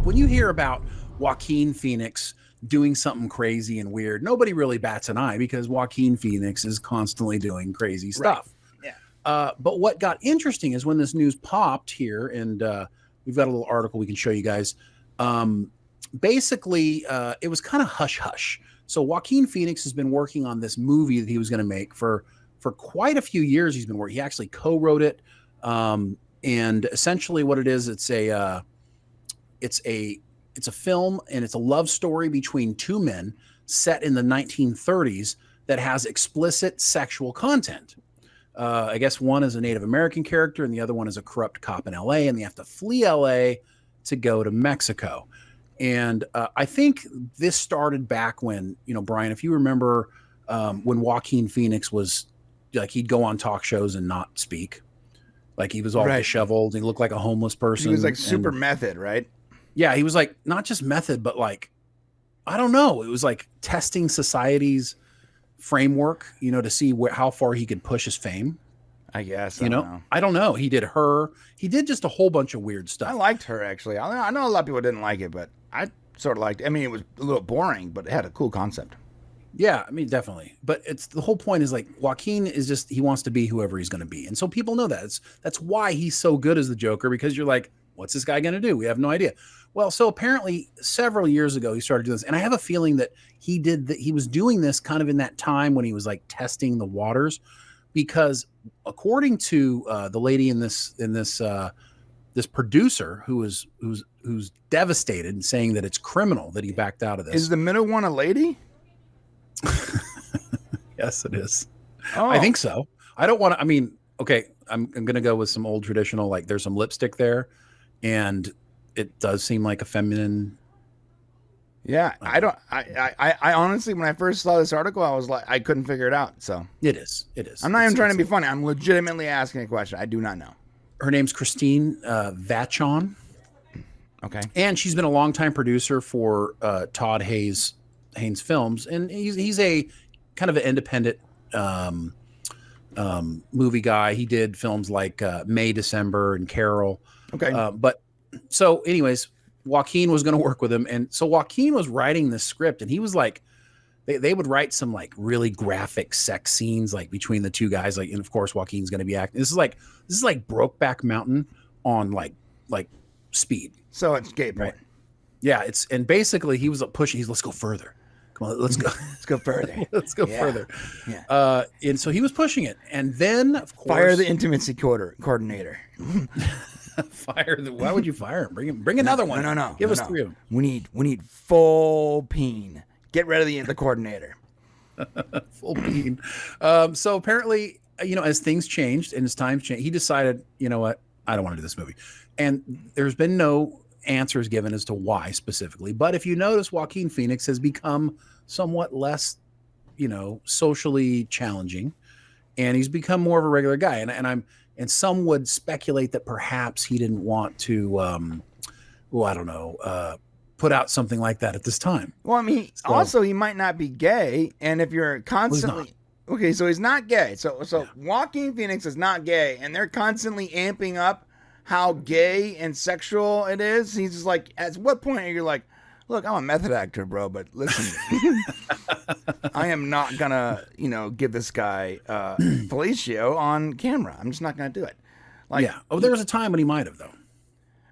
when you hear about Joaquin Phoenix doing something crazy and weird, nobody really bats an eye because Joaquin Phoenix is constantly doing crazy stuff. Yeah. But what got interesting is when this news popped here, and we've got a little article we can show you guys. Basically, it was kind of hush hush. So Joaquin Phoenix has been working on this movie that he was going to make for quite a few years. He's been working. He actually co-wrote it, and essentially what it is, it's a film, and it's a love story between two men set in the 1930s that has explicit sexual content. I guess one is a Native American character and the other one is a corrupt cop in LA, and they have to flee LA to go to Mexico. And I think this started back when, Brian, if you remember, when Joaquin Phoenix was like, he'd go on talk shows and not speak. Like he was all disheveled. He looked like a homeless person. He was like super method, right? Yeah, he was like not just method, but like, I don't know. It was like testing society's framework, to see how far he could push his fame. I guess. I don't know. He did Her. He did just a whole bunch of weird stuff. I liked Her, actually. I know a lot of people didn't like it, but I sort of liked it. I mean, it was a little boring, but it had a cool concept. Yeah, I mean, definitely. But it's the whole point is like Joaquin is just, he wants to be whoever he's going to be. And so people know that. That's why he's so good as the Joker, because you're like, what's this guy going to do? We have no idea. Well, so apparently several years ago, he started doing this. And I have a feeling that he was doing this kind of in that time when he was like testing the waters, because according to the lady in this producer who's devastated and saying that it's criminal that he backed out of this. Is the middle one a lady? Yes, it is. Oh. I think so. I don't want to, okay, I'm going to go with some old traditional, like there's some lipstick there and it does seem like a feminine. Yeah. I honestly, when I first saw this article, I was like, I couldn't figure it out. So it is. I'm not even trying to be funny. I'm legitimately asking a question. I do not know. Her name's Christine Vachon. Okay. And she's been a longtime producer for Todd Haynes films. And he's a kind of an independent movie guy. He did films like May, December, and Carol. Okay. But so anyways, Joaquin was going to work with him. And so Joaquin was writing this script, and he was like, they would write some like really graphic sex scenes like between the two guys. Like, and of course, Joaquin's going to be acting. This is like Brokeback Mountain on like speed. So it's gay porn. Right? Yeah. And basically he was pushing, let's go further. Come on, let's go. Let's go further. Let's go further. Yeah. And so he was pushing it. And then, of course, fire the intimacy coordinator. Why would you fire him? Bring another one. No. Give us three of them. We need full peen. Get rid of the coordinator. Full peen. So apparently, as things changed and as times changed, he decided, you know what? I don't want to do this movie. And there's been no answers given as to why specifically. But if you notice, Joaquin Phoenix has become somewhat less, socially challenging, and he's become more of a regular guy. And some would speculate that perhaps he didn't want to, I don't know, put out something like that at this time. Well, I mean, also he might not be gay, and if you're constantly okay, so he's not gay. So Joaquin Phoenix is not gay, and they're constantly amping up how gay and sexual it is. He's just like, at what point are you like, look, I'm a method actor, bro, but listen, I am not gonna, give this guy fellatio on camera. I'm just not gonna do it. Like, yeah. Oh, there was a time when he might have, though.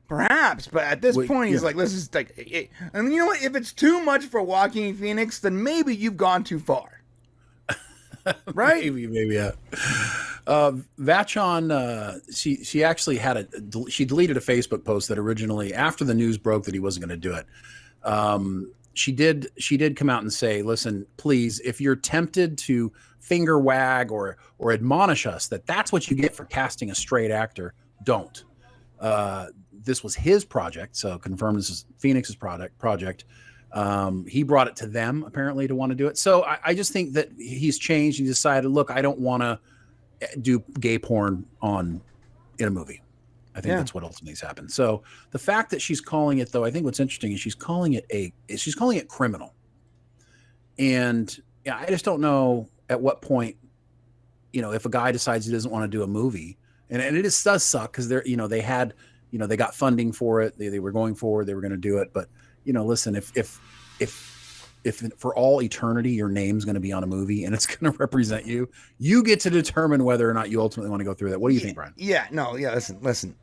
Perhaps, but at this point, he's like, this is like, and you know what? If it's too much for Joaquin Phoenix, then maybe you've gone too far. Right? maybe, yeah. Vachon, she actually she deleted a Facebook post that originally, after the news broke that he wasn't going to do it. She did come out and say, listen, please, if you're tempted to finger wag or admonish us that that's what you get for casting a straight actor, don't. This was his project, so confirmed this is Phoenix's project. He brought it to them apparently to want to do it. So I just think that he's changed. He decided, look, I don't want to do gay porn in a movie. I think that's what ultimately has happened. So the fact that she's calling it, though, I think what's interesting is she's calling it criminal. And yeah, I just don't know at what point, if a guy decides he doesn't want to do a movie, and it does suck because they had they got funding for it. They were going forward. They were going to do it. But, listen, if for all eternity your name's going to be on a movie and it's going to represent you, you get to determine whether or not you ultimately want to go through that. What do you think, Brian? Yeah, no, yeah. Listen.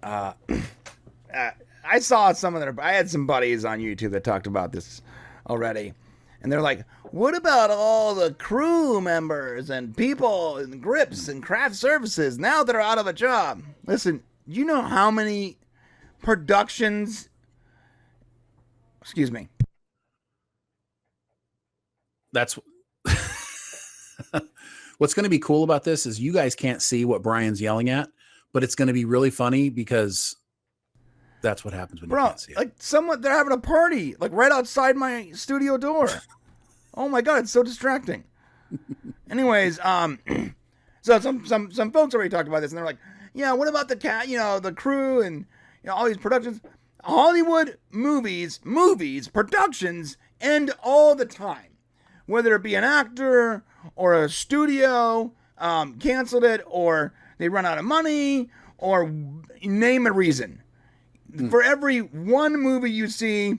I saw I had some buddies on YouTube that talked about this already, and they're like, "What about all the crew members and people and grips and craft services now that are out of a job?" Listen, you know how many productions? Excuse me. That's what's going to be cool about this is you guys can't see what Brian's yelling at, but it's going to be really funny because that's what happens when you can't see it. Like they're having a party like right outside my studio door. Oh my God, it's so distracting. Anyways, so some folks already talked about this, and they're like, yeah, what about the crew and all these productions? Hollywood movies, productions end all the time. Whether it be an actor or a studio canceled it, or they run out of money, or name a reason. For every one movie you see,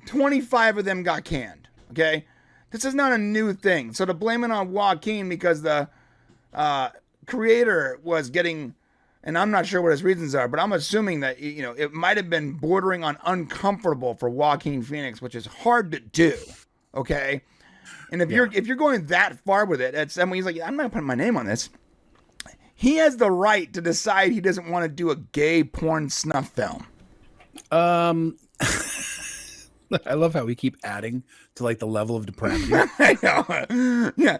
25 of them got canned. Okay? This is not a new thing. So to blame it on Joaquin because the creator was getting, and I'm not sure what his reasons are, but I'm assuming that it might have been bordering on uncomfortable for Joaquin Phoenix, which is hard to do. Okay? And if you're going that far with it, he's like, I'm not putting my name on this. He has the right to decide he doesn't want to do a gay porn snuff film. I love how we keep adding to like the level of depravity. I know. Yeah,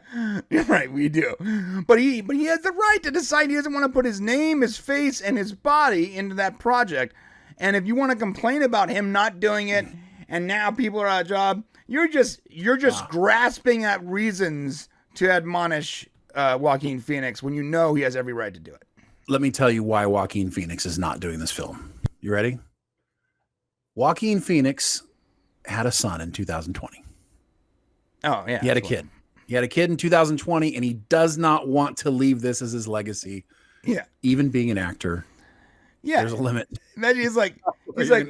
you're right. We do. But he has the right to decide he doesn't want to put his name, his face, and his body into that project. And if you want to complain about him not doing it, and now people are out of job, you're just grasping at reasons to admonish Joaquin Phoenix when you know he has every right to do it. Let me tell you why Joaquin Phoenix is not doing this film. You ready? Joaquin Phoenix had a son in 2020. Oh, yeah. He had a kid. He had a kid in 2020, and he does not want to leave this as his legacy. Yeah. Even being an actor. Yeah. There's a limit. Imagine he's like,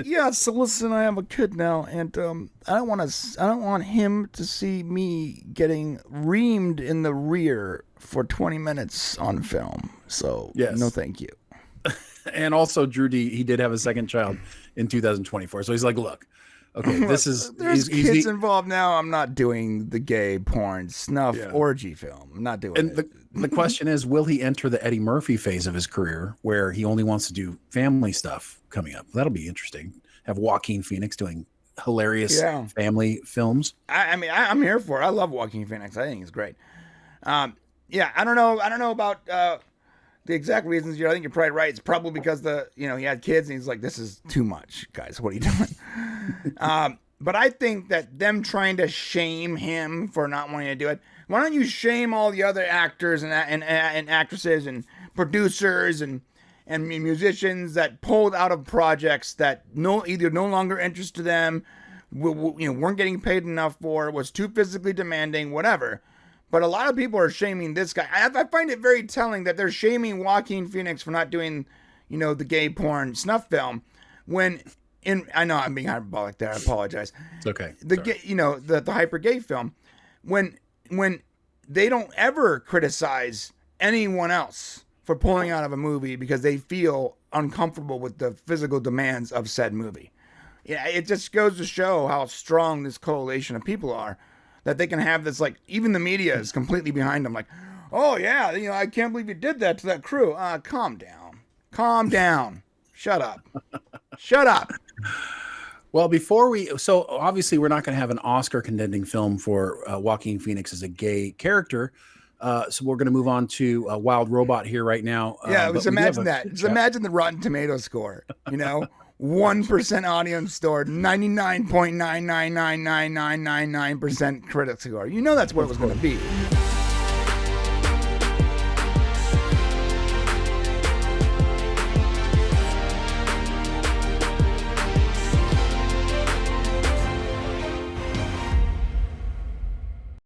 yeah, so listen, I have a kid now, and I don't want him to see me getting reamed in the rear for 20 minutes on film. So, yes. No thank you. And also, Drew D, he did have a second child in 2024. So he's like, look, okay, this is... There's kids involved now. I'm not doing the gay porn snuff orgy film. I'm not doing it. The question is, will he enter the Eddie Murphy phase of his career where he only wants to do family stuff coming up? That'll be interesting. Have Joaquin Phoenix doing hilarious family films. I mean, I'm here for it. I love Joaquin Phoenix. I think he's great. I don't know about the exact reasons. I think you're probably right. It's probably because he had kids and he's like, this is too much, guys. What are you doing? But I think that them trying to shame him for not wanting to do it. Why don't you shame all the other actors and actresses and producers and musicians that pulled out of projects that either no longer interested them, weren't getting paid enough for, was too physically demanding, whatever. But a lot of people are shaming this guy. I find it very telling that they're shaming Joaquin Phoenix for not doing, the gay porn snuff film. I know I'm being hyperbolic there. I apologize. It's okay. The hyper gay film, when they don't ever criticize anyone else for pulling out of a movie because they feel uncomfortable with the physical demands of said movie. Yeah, it just goes to show how strong this coalition of people are, that they can have this, like, even the media is completely behind them. Like, oh yeah, I can't believe you did that to that crew. Calm down. Shut up. Well, so obviously we're not going to have an Oscar contending film for Joaquin Phoenix as a gay character. So we're going to move on to Wild Robot here right now. Just imagine that. Just imagine the Rotten Tomatoes score, 1% audience score, 99.9999999% critic score. That's what it was going to be.